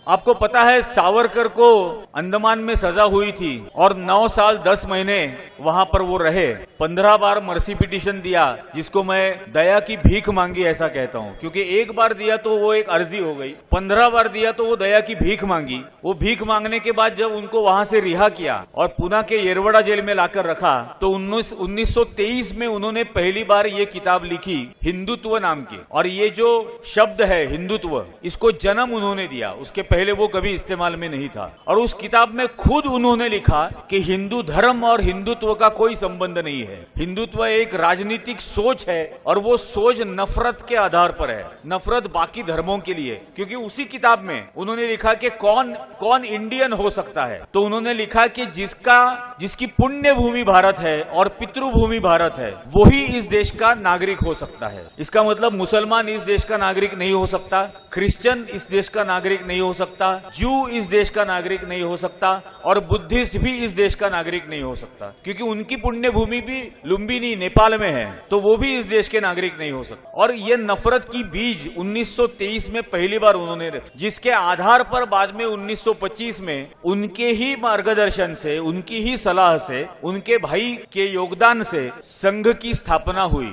आपको पता है सावरकर को अंडमान में सजा हुई थी और 9 साल 10 महीने वहां पर वो रहे। 15 बार मर्सी पिटीशन दिया, जिसको मैं दया की भीख मांगी ऐसा कहता हूं, क्योंकि एक बार दिया तो वो एक अर्जी हो गई, 15 बार दिया तो वो दया की भीख मांगी। वो भीख मांगने के बाद जब उनको वहां से रिहा किया और पुणे के येरवड़ा जेल में लाकर रखा, तो 1923 में उन्होंने पहली बार ये किताब लिखी हिंदुत्व नाम की। और ये जो शब्द है हिंदुत्व, इसको जन्म उन्होंने दिया, उसके पहले वो कभी इस्तेमाल में नहीं था। और उस किताब में खुद उन्होंने लिखा कि हिंदू धर्म और हिंदुत्व का कोई संबंध नहीं है, हिंदुत्व एक राजनीतिक सोच है और वो सोच नफरत के आधार पर है, नफरत बाकी धर्मों के लिए। क्योंकि उसी किताब में उन्होंने लिखा कि कौन इंडियन हो सकता है, तो उन्होंने लिखा कि जिसकी पुण्य भूमि भारत है और पितृभूमि भारत है, वही इस देश का नागरिक हो सकता है। इसका मतलब मुसलमान इस देश का नागरिक नहीं हो सकता, क्रिश्चियन इस देश का नागरिक नहीं हो सकता, जू इस देश का नागरिक नहीं हो सकता और बुद्धिस्ट भी इस देश का नागरिक नहीं हो सकता, क्योंकि उनकी पुण्य भूमि भी लुम्बिनी नेपाल में है, तो वो भी इस देश के नागरिक नहीं हो सकता। और ये नफरत की बीज 1923 में पहली बार उन्होंने, जिसके आधार पर बाद में 1925 में उनके ही मार्गदर्शन से, उनकी ही सलाह से, उनके भाई के योगदान से संघ की स्थापना हुई।